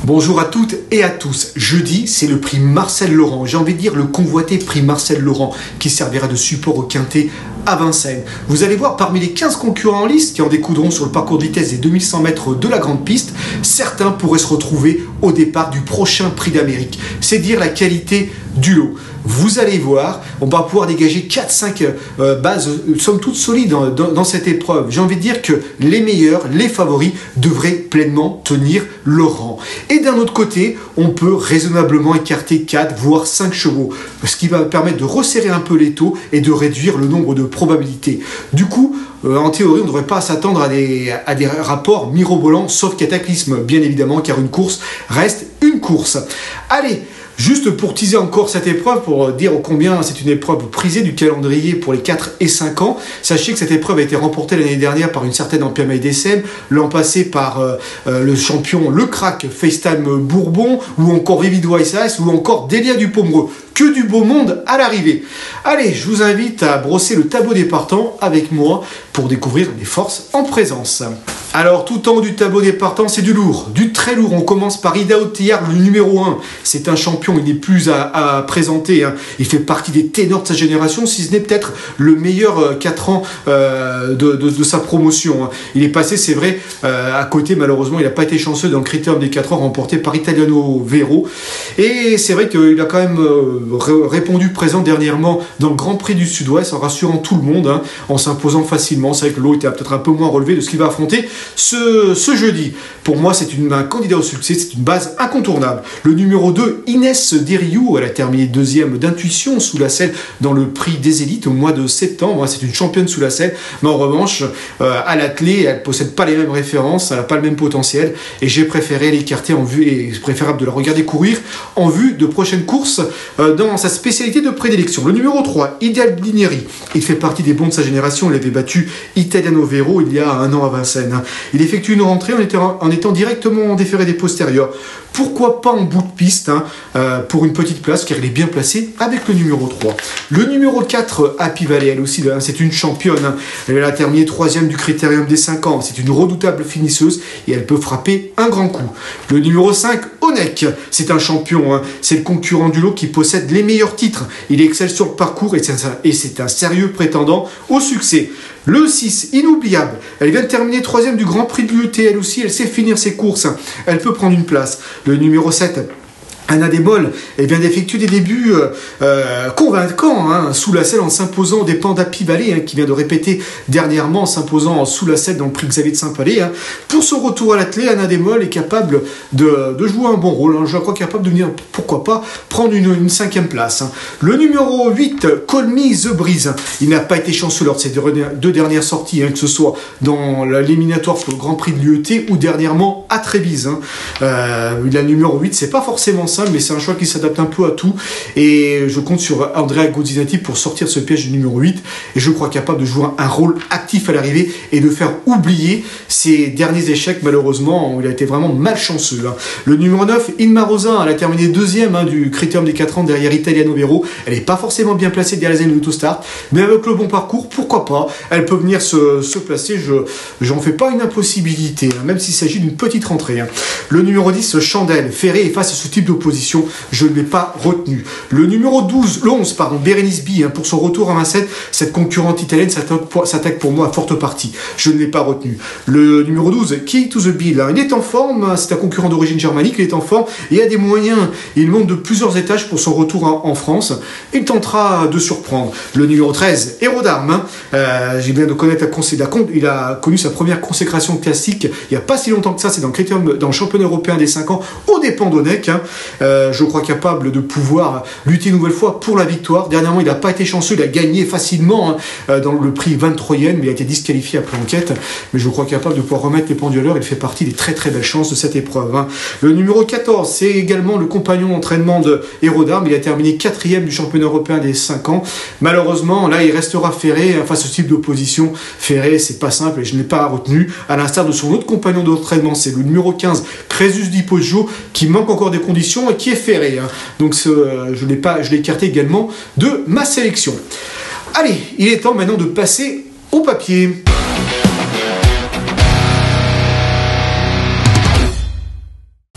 Bonjour à toutes et à tous. Jeudi, c'est le prix Marcel Laurent. J'ai envie de dire le convoité prix Marcel Laurent qui servira de support au quintet à Vincennes. Vous allez voir, parmi les 15 concurrents en lice qui en découdront sur le parcours de vitesse des 2100 mètres de la grande piste, certains pourraient se retrouver au départ du prochain prix d'Amérique. C'est dire la qualité du lot. Vous allez voir, on va pouvoir dégager 4-5 bases, somme toute solides dans cette épreuve. J'ai envie de dire que les meilleurs, les favoris, devraient pleinement tenir le rang. Et d'un autre côté, on peut raisonnablement écarter 4, voire 5 chevaux, ce qui va permettre de resserrer un peu les taux et de réduire le nombre de probabilités. Du coup, en théorie, on ne devrait pas s'attendre à des rapports mirobolants, sauf cataclysme, bien évidemment, car une course reste une course. Allez, juste pour teaser encore cette épreuve, pour dire combien c'est une épreuve prisée du calendrier pour les 4 et 5 ans, sachez que cette épreuve a été remportée l'année dernière par une certaine Ampiamaï DSM, l'an passé par le champion, le crack FaceTime Bourbon, ou encore Vivido Ice, ou encore Delia Dupomereux. Que du beau monde à l'arrivée. Allez, je vous invite à brosser le tableau des partants avec moi pour découvrir les forces en présence. Alors, tout en haut du tableau des partants, c'est du lourd, du très lourd. On commence par Ida Otillard, le numéro 1. C'est un champion, il n'est plus à présenter. Hein. Il fait partie des ténors de sa génération, si ce n'est peut-être le meilleur 4 ans de sa promotion. Hein. Il est passé, c'est vrai, à côté, malheureusement, il n'a pas été chanceux dans le critérium des 4 ans remporté par Italiano Vero. Et c'est vrai qu'il a quand même répondu présent dernièrement dans le Grand Prix du Sud-Ouest en rassurant tout le monde, hein, en s'imposant facilement. C'est vrai que l'eau était peut-être un peu moins relevé de ce qu'il va affronter ce jeudi. Pour moi, c'est un candidat au succès, c'est une base incontournable. Le numéro 2, Inès Deriou, elle a terminé deuxième d'intuition sous la selle dans le prix des élites au mois de septembre. C'est une championne sous la selle, mais en revanche, à l'attelé, elle ne possède pas les mêmes références, elle n'a pas le même potentiel, et j'ai préféré l'écarter en vue, et c'est préférable de la regarder courir en vue de prochaines courses dans sa spécialité de prédilection. Le numéro 3, Ideal Blinieri, il fait partie des bons de sa génération, il avait battu Italiano Vero il y a un an à Vincennes. Il effectue une rentrée en étant directement en déféré des postérieurs. Pourquoi pas en bout de piste, hein, pour une petite place, car il est bien placé avec le numéro 3. Le numéro 4, Happy Valley, elle aussi, c'est une championne. Hein. Elle a terminé 3e du critérium des 5 ans. C'est une redoutable finisseuse et elle peut frapper un grand coup. Le numéro 5, Onek, c'est un champion. Hein. C'est le concurrent du lot qui possède les meilleurs titres. Il excelle sur le parcours et c'est un sérieux prétendant au succès. Le 6, Inoubliable, elle vient de terminer 3e du Grand Prix de l'UET, elle aussi, elle sait finir ses courses, elle peut prendre une place. Le numéro 7, Anna Desbols, elle vient d'effectuer des débuts convaincants, hein, sous la selle en s'imposant des dépens d'Happy Valley, hein, qui vient de répéter dernièrement en s'imposant sous la selle dans le prix Xavier de Saint-Palais. Hein. Pour son retour à l'attelé, Anna Desbols est capable de jouer un bon rôle. Hein. Je crois capable de venir, pourquoi pas, prendre une 5e place. Hein. Le numéro 8, Call Me The Breeze, il n'a pas été chanceux lors de ses deux dernières sorties, hein, que ce soit dans l'éliminatoire pour le Grand Prix de l'UET ou dernièrement à Trévise. Hein. Le numéro 8, c'est pas forcément ça, mais c'est un choix qui s'adapte un peu à tout, et je compte sur Andrea Gozzinati pour sortir ce piège du numéro 8, et je crois capable de jouer un rôle actif à l'arrivée et de faire oublier ses derniers échecs, malheureusement, où il a été vraiment malchanceux. Hein. Le numéro 9, Inma Rosa, elle a terminé 2e, hein, du critérium des 4 ans derrière Italiano Vero. Elle n'est pas forcément bien placée derrière les Autostart, mais avec le bon parcours, pourquoi pas, elle peut venir se placer, j'en fais pas une impossibilité, hein, même s'il s'agit d'une petite rentrée. Hein. Le numéro 10, Chandelle, Ferré est face à ce type d'opposition, je ne l'ai pas retenu. Le numéro 12, le 11, pardon, Bérénice B, hein, pour son retour à Vincennes, cette concurrente italienne s'attaque pour moi à forte partie. Je ne l'ai pas retenu. Le numéro 12, Key to the Bill, hein, il est en forme, c'est un concurrent d'origine germanique, il est en forme, et il a des moyens, il monte de plusieurs étages pour son retour en France. Il tentera de surprendre. Le numéro 13, Héros d'Armes, hein, j'ai bien de connaître il a connu sa première consécration classique il n'y a pas si longtemps que ça, c'est dans le championnat européen des 5 ans, aux dépens d'Onek. Hein. Je crois capable de pouvoir lutter une nouvelle fois pour la victoire. Dernièrement, il n'a pas été chanceux, il a gagné facilement, hein, dans le prix 23e, mais il a été disqualifié après enquête. Mais je crois capable de pouvoir remettre les pendules à l'heure. Il fait partie des très très belles chances de cette épreuve. Hein. Le numéro 14, c'est également le compagnon d'entraînement de Héros d'Armes. Il a terminé 4e du championnat européen des 5 ans. Malheureusement, là, il restera Ferré, hein, face à ce type d'opposition. Ferré, c'est pas simple et je ne l'ai pas retenu. À l'instar de son autre compagnon d'entraînement, c'est le numéro 15, Crésus Di Poggio, qui manque encore des conditions et qui est Ferré. Hein. Donc je l'ai écarté également de ma sélection. Allez, il est temps maintenant de passer au papier.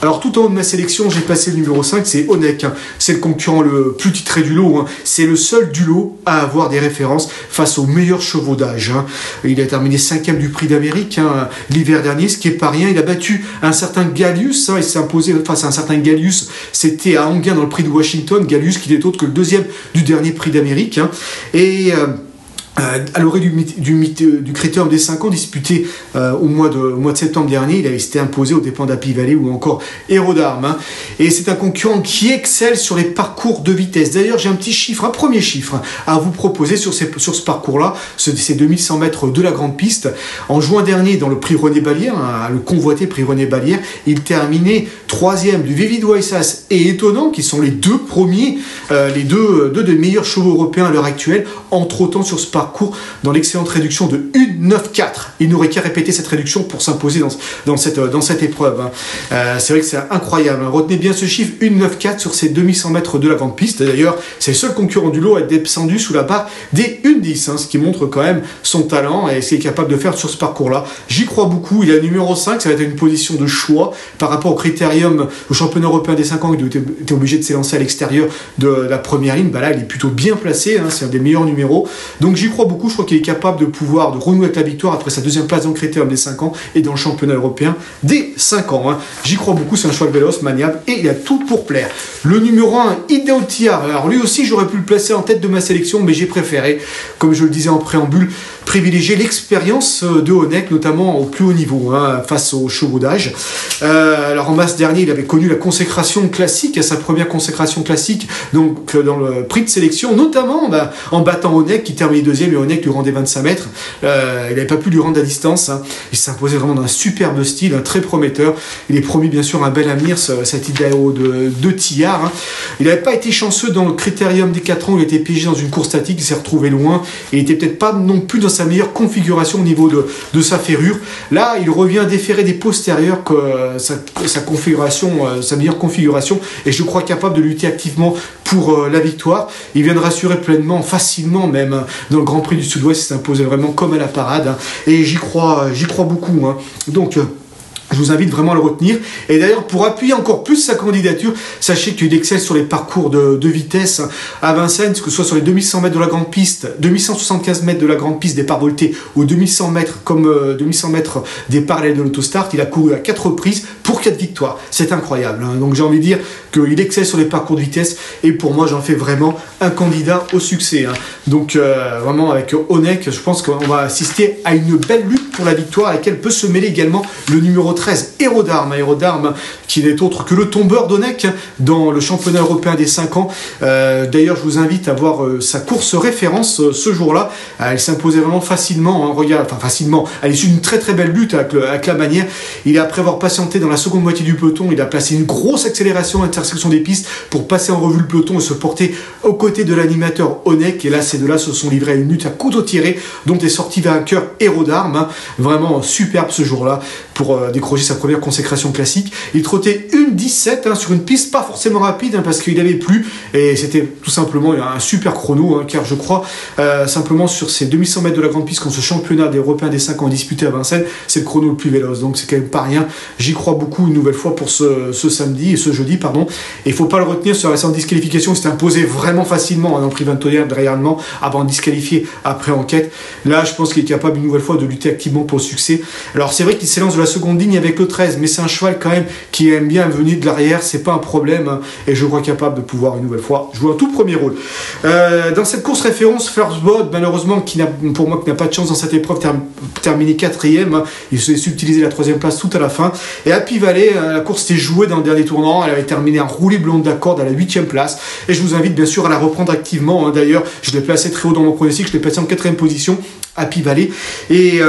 Alors tout en haut de ma sélection, j'ai passé le numéro 5, c'est Honeck. C'est le concurrent le plus titré du lot. C'est le seul du lot à avoir des références face aux meilleurs chevaux d'âge. Il a terminé 5e du prix d'Amérique l'hiver dernier, ce qui est pas rien. Il a battu un certain Gallius. Il s'est imposé face à un certain Gallius. C'était à Anguin dans le prix de Washington. Gallius qui n'est autre que le 2e du dernier prix d'Amérique. Et... à l'orée du Critérium des 5 ans disputé au mois de septembre dernier, il avait été imposé aux dépens d'Happy Valley ou encore Aerodarm. Et c'est un concurrent qui excelle sur les parcours de vitesse. D'ailleurs, j'ai un premier chiffre à vous proposer sur ce parcours-là, ces 2100 mètres de la grande piste. En juin dernier, dans le prix René Ballière, le convoité prix René Ballière, il terminait 3e du Vivid Waisas et Étonnant, qui sont les deux premiers, les deux des meilleurs chevaux européens à l'heure actuelle, en trottant sur ce parcours dans l'excellente réduction de 1,94. Il n'aurait qu'à répéter cette réduction pour s'imposer dans cette épreuve. C'est vrai que c'est incroyable. Retenez bien ce chiffre, 1,94 sur ces 2100 mètres de la grande piste. D'ailleurs, c'est le seul concurrent du lot à être descendu sous la barre des 1,10, ce qui montre quand même son talent et ce qu'il est capable de faire sur ce parcours-là. J'y crois beaucoup. Il a numéro 5, ça va être une position de choix par rapport au critérium, au championnat européen des 5 ans, il était obligé de s'élancer à l'extérieur de la première ligne. Là, il est plutôt bien placé, c'est un des meilleurs numéros. Donc j'y crois beaucoup, je crois qu'il est capable de renouer avec la victoire après sa 2e place dans le critérium des 5 ans et dans le championnat européen des 5 ans. J'y crois beaucoup, c'est un cheval véloce, maniable et il a tout pour plaire. Le numéro 1, Ideotiar. Alors lui aussi, j'aurais pu le placer en tête de ma sélection, mais j'ai préféré, comme je le disais en préambule, privilégier l'expérience de Honeck, notamment au plus haut niveau, face aux chevaux d'âge. Alors en mars dernier, il avait connu la consécration classique, sa première consécration classique, donc dans le prix de sélection, notamment en battant Honeck, qui terminait 2e, et Honeck lui rendait 25 mètres. Il n'avait pas pu lui rendre la distance. Il s'imposait vraiment dans un superbe style, très prometteur. Il est promis bien sûr un bel avenir, cet idéal de Tillard. Il n'avait pas été chanceux dans le critérium des 4 ans, il était piégé dans une course statique, il s'est retrouvé loin, et il n'était peut-être pas non plus dans sa meilleure configuration au niveau de sa ferrure. Là, il revient déférer des postérieurs que sa meilleure configuration, et je crois capable de lutter activement pour la victoire. Il vient de rassurer pleinement, facilement même, dans le Grand Prix du Sud-Ouest. Il s'imposait vraiment comme à la parade, et j'y crois beaucoup. Donc, je vous invite vraiment à le retenir. Et d'ailleurs, pour appuyer encore plus sa candidature, sachez qu'il excelle sur les parcours de vitesse à Vincennes, que ce soit sur les 2100 mètres de la grande piste, 2175 mètres de la grande piste départ volté, ou 2100 mètres comme 2100 mètres des parallèles de l'autostart. Il a couru à 4 reprises pour 4 victoires. C'est incroyable. Donc j'ai envie de dire qu'il excelle sur les parcours de vitesse, et pour moi, j'en fais vraiment un candidat au succès. Donc vraiment, avec Honeck, je pense qu'on va assister à une belle lutte pour la victoire, à laquelle peut se mêler également le numéro 13, Aerodarm, qui n'est autre que le tombeur d'Honeck dans le championnat européen des 5 ans. D'ailleurs, je vous invite à voir sa course référence ce jour-là. Elle s'imposait vraiment facilement, facilement, à l'issue d'une très très belle lutte avec la manière. Après avoir patienté dans la seconde moitié du peloton, il a placé une grosse accélération à l'intersection des pistes pour passer en revue le peloton et se porter aux côtés de l'animateur Honeck. Et là, ces deux-là se sont livrés à une lutte à couteau tiré, dont est sorti vainqueur Aerodarm. Vraiment superbe ce jour-là pour décrocher sa première consécration classique. Il trottait 1,17 sur une piste pas forcément rapide, parce qu'il avait plu, et c'était tout simplement un super chrono, car je crois simplement sur ces 2100 mètres de la grande piste, quand ce championnat des Européens des 5 ans disputé à Vincennes, c'est le chrono le plus véloce, donc c'est quand même pas rien. J'y crois beaucoup une nouvelle fois pour ce jeudi, pardon. Et il faut pas le retenir sur la séance de disqualification, il s'est imposé vraiment facilement dans le prix Vantoyer réellement avant de disqualifier après enquête. Là, je pense qu'il est capable une nouvelle fois de lutter activement pour le succès. Alors c'est vrai qu'il s'élance de la seconde ligne avec le 13, mais c'est un cheval quand même qui aime bien venir de l'arrière, c'est pas un problème, et je crois capable de pouvoir une nouvelle fois jouer un tout premier rôle. Dans cette course référence, First Blood, malheureusement, pour moi qui n'a pas de chance dans cette épreuve, terminé 4e, il s'est subtilisé la 3e place tout à la fin. Et Happy Valley, la course s'était jouée dans le dernier tournant, elle avait terminé en roulé blonde d'accord à la 8e place, et je vous invite bien sûr à la reprendre activement. D'ailleurs, je l'ai placé très haut dans mon pronostic, je l'ai placé en 4e position, Happy Valley, et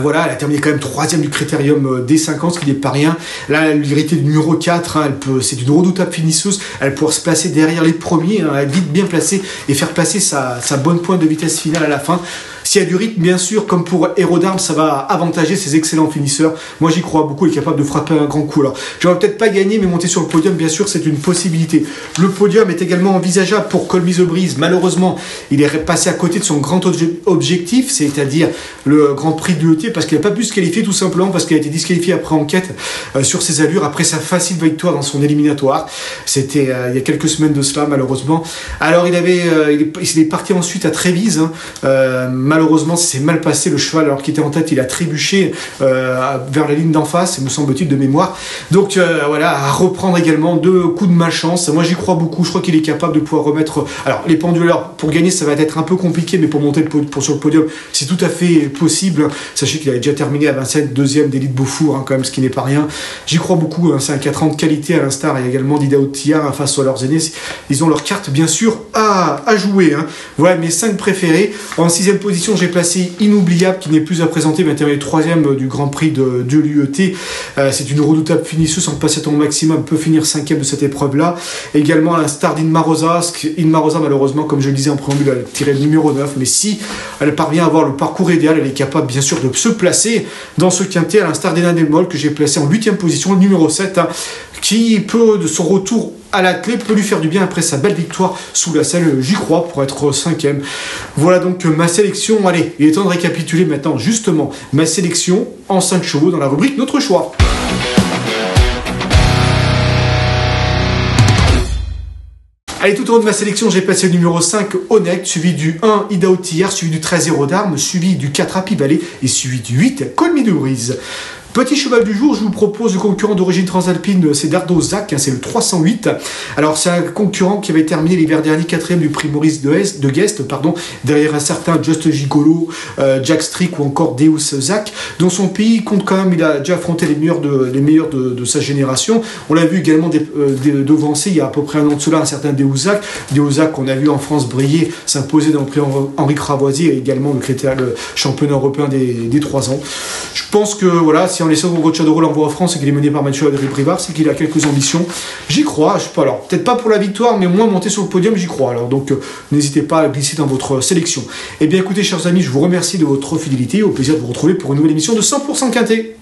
voilà, elle a terminé quand même 3e du critérium des 5 ans, ce qui n'est pas rien. Là, elle hérité du numéro 4, c'est une redoutable finisseuse, elle pourra se placer derrière les premiers, elle est vite bien placée et faire passer sa bonne pointe de vitesse finale à la fin. S'il y a du rythme, bien sûr, comme pour Hérodarme, ça va avantager ses excellents finisseurs. Moi, j'y crois beaucoup, il est capable de frapper un grand coup. Alors, j'aurais peut-être pas gagné, mais monter sur le podium, bien sûr, c'est une possibilité. Le podium est également envisageable pour Colby the Breeze. Malheureusement, il est passé à côté de son grand objectif, c'est-à-dire le Grand Prix de l'UET, parce qu'il n'a pas pu se qualifier, tout simplement parce qu'il a été disqualifié après enquête sur ses allures, après sa facile victoire dans son éliminatoire. C'était il y a quelques semaines de cela, malheureusement. Alors, il est parti ensuite à Trévise. Malheureusement, c'est mal passé. Le cheval, alors qu'il était en tête, il a trébuché vers la ligne d'en face, me semble-t-il, de mémoire. Donc, voilà, à reprendre également 2 coups de malchance. Moi, j'y crois beaucoup. Je crois qu'il est capable de pouvoir remettre... Alors, les penduleurs, pour gagner, ça va être un peu compliqué, mais pour monter sur le podium, c'est tout à fait possible. Sachez qu'il avait déjà terminé à Vincennes, 2e d'élite Beaufour, quand même, ce qui n'est pas rien. J'y crois beaucoup. C'est un 4 ans de qualité, à l'instar, et également d'Idaho Tia, face à leurs aînés. Ils ont leur carte, bien sûr, à jouer. Voilà mes 5 préférés. En 6e position, j'ai placé Inoubliable, qui n'est plus à présenter, mais terminé 3e du Grand Prix de l'UET. C'est une redoutable finisseuse, en passer à ton maximum, peut finir 5e de cette épreuve-là. Également, à l'instar d'Inma Rosa. Inma Rosa, malheureusement, comme je le disais en préambule, elle a tiré le numéro 9, mais si elle parvient à avoir le parcours idéal, elle est capable, bien sûr, de se placer dans ce quintet, à l'instar d'Ena Delmol, que j'ai placé en 8e position, le numéro 7, qui peut, de son retour à l'athlète, peut lui faire du bien après sa belle victoire sous la selle, j'y crois, pour être 5e. Voilà donc ma sélection. Allez, il est temps de récapituler maintenant justement ma sélection en 5 chevaux dans la rubrique Notre choix. Allez, tout au long de ma sélection, j'ai placé le numéro 5, Honnête, suivi du 1, Idaho Tia, suivi du 13, Hérodarme, suivi du 4, Happy Valley, et suivi du 8, Colby the Breeze. Petit cheval du jour, je vous propose le concurrent d'origine transalpine, c'est Dardo Zach, c'est le 308. Alors c'est un concurrent qui avait terminé l'hiver dernier 4e du prix Maurice de Guest, derrière un certain Just Gigolo, Jack Strick ou encore Deus Zach. Dans son pays, compte quand même, il a déjà affronté les meilleurs de sa génération. On l'a vu également devancer il y a à peu près un an de cela un certain Deus Zach. Deus Zach qu'on a vu en France briller, s'imposer dans le prix Henri Cravoisier et également le championnat européen des 3 ans. Je pense que voilà, si on laisse Rochadoro l'envoie en France et qu'il est mené par Mathieu Adrien-Brivard, c'est qu'il a quelques ambitions. J'y crois, je sais pas, alors peut-être pas pour la victoire, mais au moins monter sur le podium, j'y crois. Alors donc n'hésitez pas à glisser dans votre sélection. Eh bien écoutez, chers amis, je vous remercie de votre fidélité et au plaisir de vous retrouver pour une nouvelle émission de 100% Quintet.